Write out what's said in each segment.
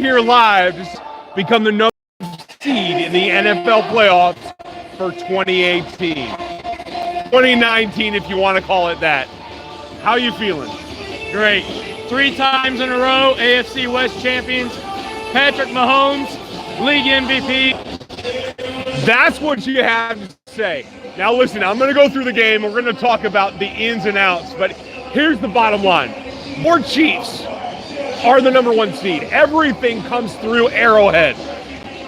here live to become the number one seed in the NFL playoffs for 2018. 2019, if you want to call it that. How you feeling? Great. 3 times in a row, AFC West champions. Patrick Mahomes, league MVP. That's what you have to say. Now listen, I'm going to go through the game. We're going to talk about the ins and outs, but here's the bottom line. Your Chiefs are the number one seed. Everything comes through Arrowhead.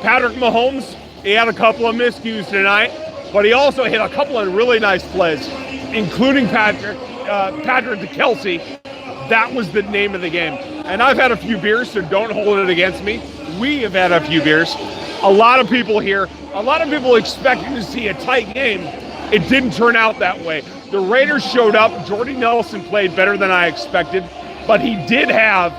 Patrick Mahomes, he had a couple of miscues tonight, but he also hit a couple of really nice plays, including Patrick to Kelce. That was the name of the game. And I've had a few beers, so don't hold it against me. We have had a few beers. A lot of people here, a lot of people expecting to see a tight game. It didn't turn out that way. The Raiders showed up. Jordy Nelson played better than I expected, but he did have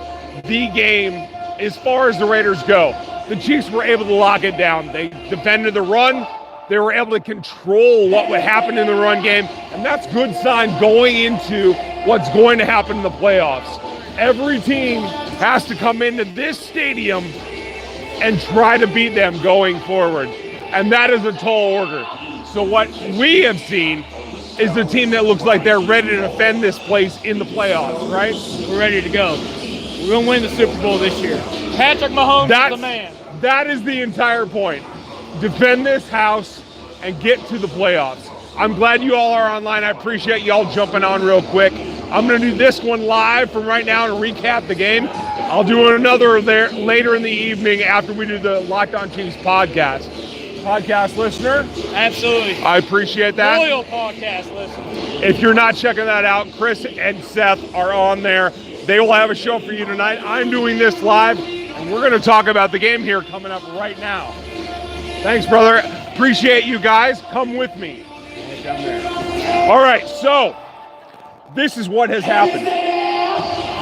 the game as far as the Raiders go. The Chiefs were able to lock it down. They defended the run. They were able to control what would happen in the run game, and that's a good sign going into what's going to happen in the playoffs. Every team has to come into this stadium and try to beat them going forward, and that is a tall order. So what we have seen is the team that looks like they're ready to defend this place in the playoffs, right? We're ready to go. We're going to win the Super Bowl this year. Patrick Mahomes is the man. That is the entire point. Defend this house and get to the playoffs. I'm glad you all are online. I appreciate y'all jumping on real quick. I'm going to do this one live from right now to recap the game. I'll do another there later in the evening after we do the Locked On Chiefs podcast. Podcast listener? Absolutely. I appreciate that. Loyal podcast listener. If you're not checking that out, Chris and Seth are on there. They will have a show for you tonight. I'm doing this live, and we're going to talk about the game here coming up right now. Thanks, brother. Appreciate you guys. Come with me. Down there. All right, so this is what has happened.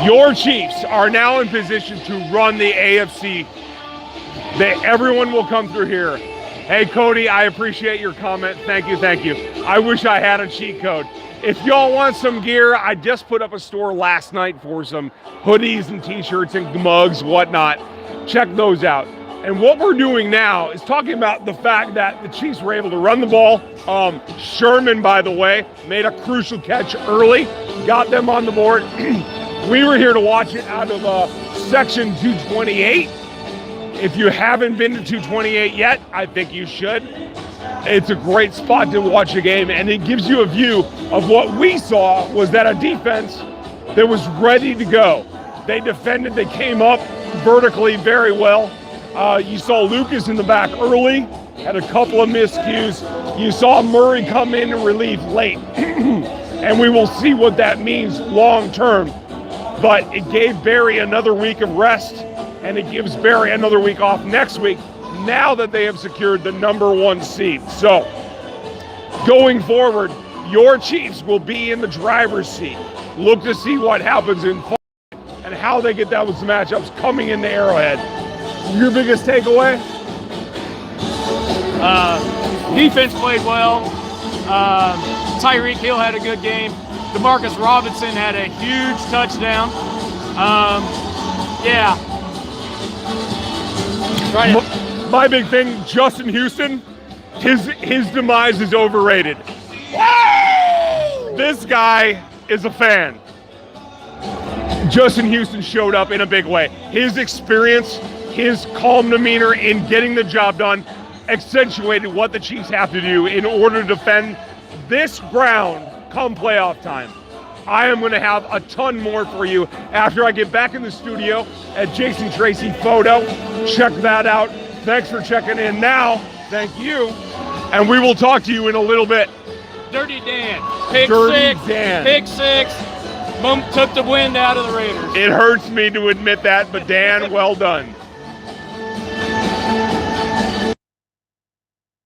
Your Chiefs are now in position to run the AFC. Everyone will come through here. Hey, Cody, I appreciate your comment. Thank you, thank you. I wish I had a cheat code. If y'all want some gear, I just put up a store last night for some hoodies and t-shirts and mugs, whatnot. Check those out. And what we're doing now is talking about the fact that the Chiefs were able to run the ball. Sherman, by the way, made a crucial catch early, got them on the board. We were here to watch it out of section 228. If you haven't been to 228 yet, I think you should. It's a great spot to watch a game, and it gives you a view of what we saw was that a defense that was ready to go. They defended, they came up vertically very well. You saw Lucas in the back early, had a couple of miscues. You saw Murray come in and relief late. And we will see what that means long term. But it gave Barry another week of rest, and it gives Barry another week off next week now that they have secured the number one seed. So going forward, your Chiefs will be in the driver's seat. Look to see what happens in fall and how they get those matchups coming into Arrowhead. Your biggest takeaway? Defense played well. Tyreek Hill had a good game. Demarcus Robinson had a huge touchdown. Yeah. My big thing, Justin Houston, his demise is overrated. This guy is a fan. Justin Houston showed up in a big way. His experience, his calm demeanor in getting the job done accentuated what the Chiefs have to do in order to defend this ground come playoff time. I am going to have a ton more for you after I get back in the studio at Jason Tracy Photo. Check that out. Thanks for checking in now. Thank you. And we will talk to you in a little bit. Dirty Dan. Pick six. Boom, took the wind out of the Raiders. It hurts me to admit that, but Dan, well done.